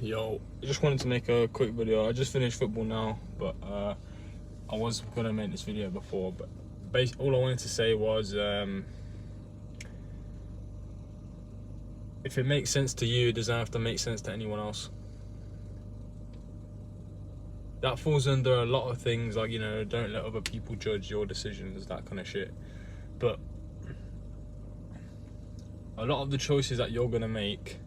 Yo, I just wanted to make a quick video. I just finished football now, but I was gonna make this video before, but all I wanted to say was if it makes sense to you, it doesn't have to make sense to anyone else. That falls under a lot of things, like, you know, don't let other people judge your decisions, that kind of shit. But a lot of the choices that you're gonna make,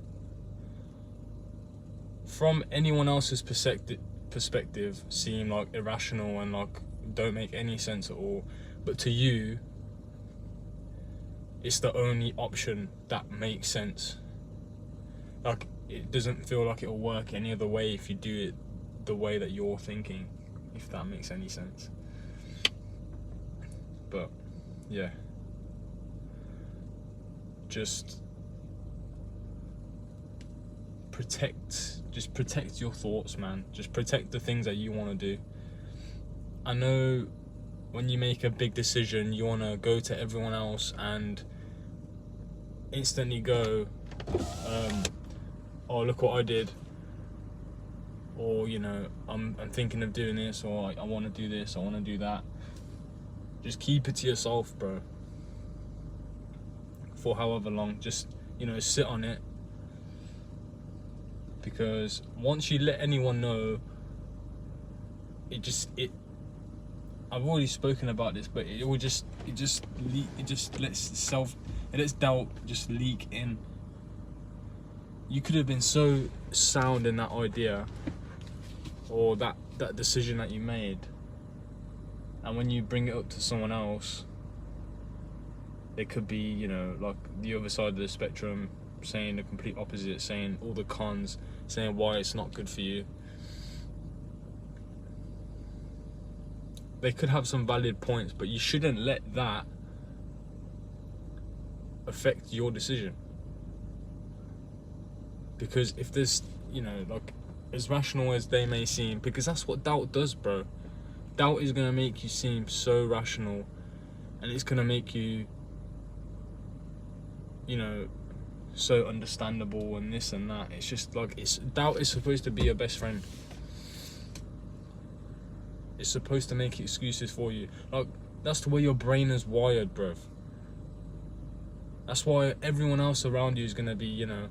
from anyone else's perspective, seem like irrational and like don't make any sense at all, but to you it's the only option that makes sense. Like, it doesn't feel like it'll work any other way if you do it the way that you're thinking, if that makes any sense. But yeah, just protect your thoughts, man. Just protect the things that you want to do. I know when you make a big decision, you want to go to everyone else and instantly go, oh, look what I did, or, you know, I'm thinking of doing this, or I want to do this, I want to do that. Just keep it to yourself, bro, for however long. Just, you know, sit on it, because once you let anyone know, I've already spoken about this, but it lets doubt just leak in. You could have been so sound in that idea or that decision that you made, and when you bring it up to someone else, they could be, you know, like the other side of the spectrum, saying the complete opposite, saying all the cons, saying why it's not good for you. They could have some valid points, but you shouldn't let that affect your decision. Because if there's, you know, like, as rational as they may seem, because that's what doubt does, bro. Doubt is gonna make you seem so rational, and it's gonna make you, you know, so understandable and this and that. It's just like, doubt is supposed to be your best friend. It's supposed to make excuses for you. Like, that's the way your brain is wired, bruv. That's why everyone else around you is gonna be, you know,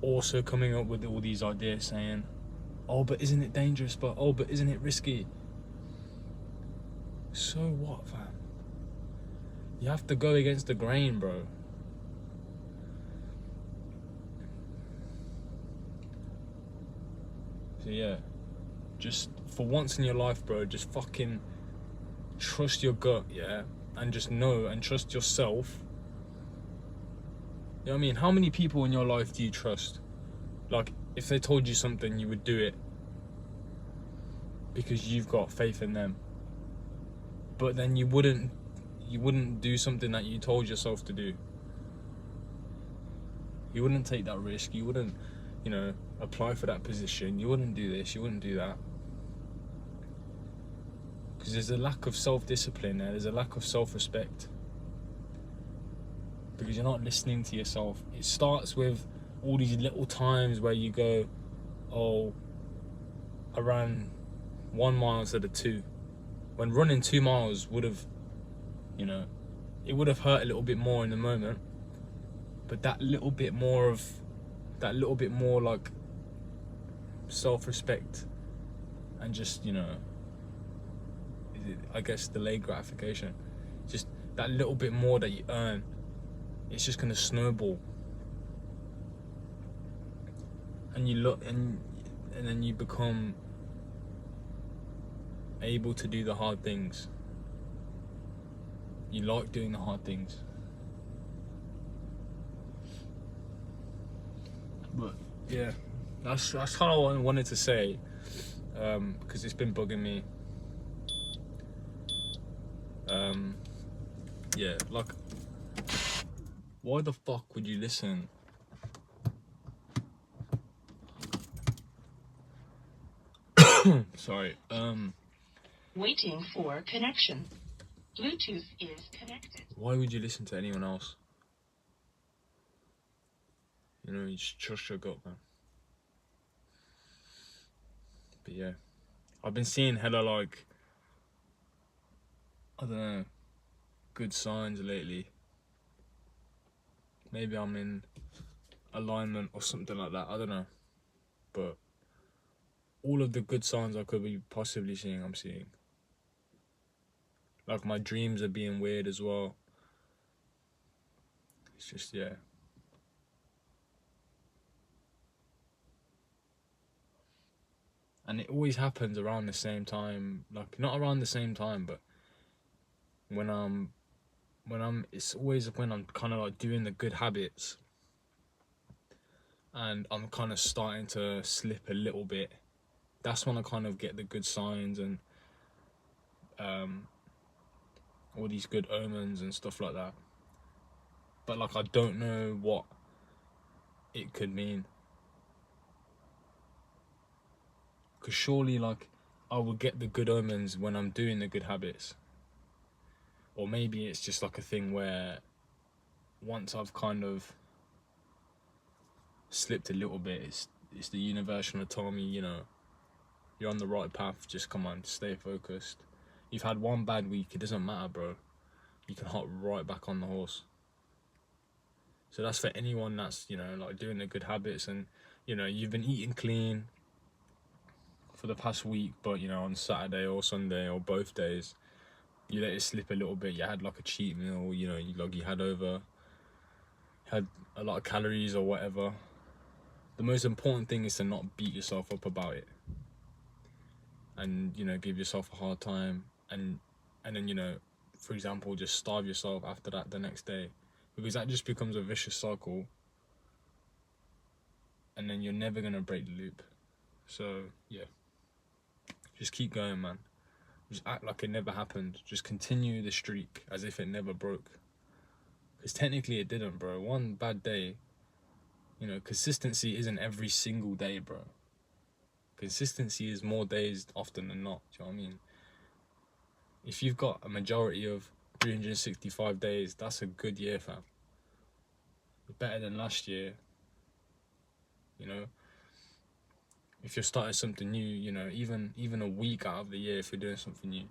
also coming up with all these ideas, saying, oh, but isn't it dangerous? But oh, but isn't it risky? So what, fam? You have to go against the grain, bro. So yeah, just for once in your life, bro, just fucking trust your gut, yeah? And just know and trust yourself. You know what I mean? How many people in your life do you trust? Like, if they told you something, you would do it because you've got faith in them. But then you wouldn't do something that you told yourself to do. You wouldn't take that risk. You wouldn't, you know, apply for that position. You wouldn't do this. You wouldn't do that. Because there's a lack of self-discipline there. There's a lack of self-respect. Because you're not listening to yourself. It starts with all these little times where you go, oh, I ran 1 mile instead of 2. When running 2 miles would have, you know, it would have hurt a little bit more in the moment. But that little bit more like self-respect and just, you know, I guess delayed gratification, just that little bit more that you earn, it's just gonna snowball. And you look, and then you become able to do the hard things. You like doing the hard things. But yeah, that's kind of what I wanted to say, because it's been bugging me. Yeah, like, why the fuck would you listen? Sorry. Waiting for connection. Bluetooth is connected. Why would you listen to anyone else? You know, you just trust your gut, man. But yeah, I've been seeing hella like, I don't know, good signs lately. Maybe I'm in alignment or something like that, I don't know. But all of the good signs I could be possibly seeing, I'm seeing. Like my dreams are being weird as well. It's just, yeah. And it always happens around the same time, like not around the same time, but when it's always when I'm kind of like doing the good habits and I'm kind of starting to slip a little bit. That's when I kind of get the good signs and all these good omens and stuff like that. But like I don't know what it could mean. Because surely like I will get the good omens when I'm doing the good habits. Or maybe it's just like a thing where once I've kind of slipped a little bit, it's the universe trying to tell me, you know, you're on the right path, just come on, stay focused. You've had one bad week, it doesn't matter, bro. You can hop right back on the horse. So that's for anyone that's, you know, like doing the good habits and, you know, you've been eating clean for the past week, but, you know, on Saturday or Sunday or both days, you let it slip a little bit. You had like a cheat meal, you know, you had a lot of calories or whatever. The most important thing is to not beat yourself up about it. And, you know, give yourself a hard time and then, you know, for example, just starve yourself after that the next day, because that just becomes a vicious cycle and then you're never going to break the loop. So yeah, just keep going, man. Just act like it never happened. Just continue the streak as if it never broke, because technically it didn't, bro. One bad day, you know, consistency isn't every single day, bro. Consistency is more days often than not. Do you know what I mean? If you've got a majority of 365 days, that's a good year, fam. Better than last year. You know, if you're starting something new, you know, even a week out of the year, if you're doing something new,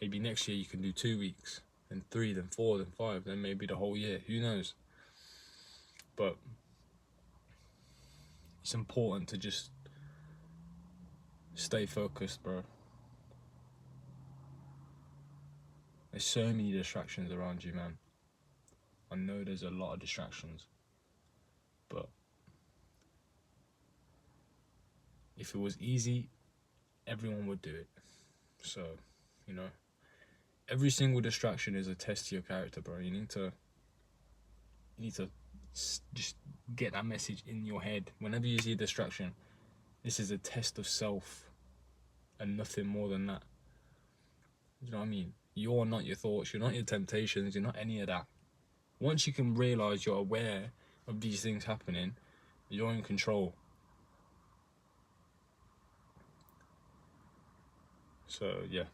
maybe next year you can do 2 weeks, then 3, then 4, then 5, then maybe the whole year. Who knows? But it's important to just stay focused, bro. There's so many distractions around you, man. I know there's a lot of distractions, but if it was easy, everyone would do it. So, you know, every single distraction is a test to your character, bro. You need to just get that message in your head. Whenever you see a distraction, this is a test of self and nothing more than that. You know what I mean? You're not your thoughts, you're not your temptations, you're not any of that. Once you can realize you're aware of these things happening, you're in control. So yeah,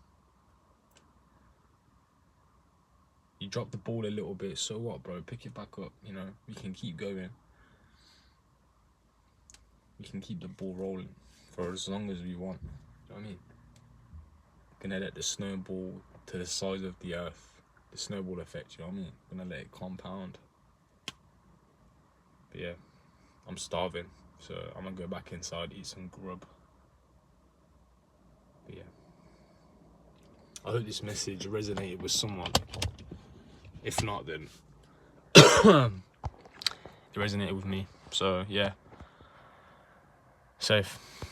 you drop the ball a little bit, so what, bro? Pick it back up. You know, we can keep going. We can keep the ball rolling for as long as we want. You know what I mean? Gonna let the snowball to the size of the earth, the snowball effect. You know what I mean? Gonna let it compound. But yeah, I'm starving, so I'm gonna go back inside, eat some grub. But yeah, I hope this message resonated with someone. If not, then it resonated with me. So yeah, safe.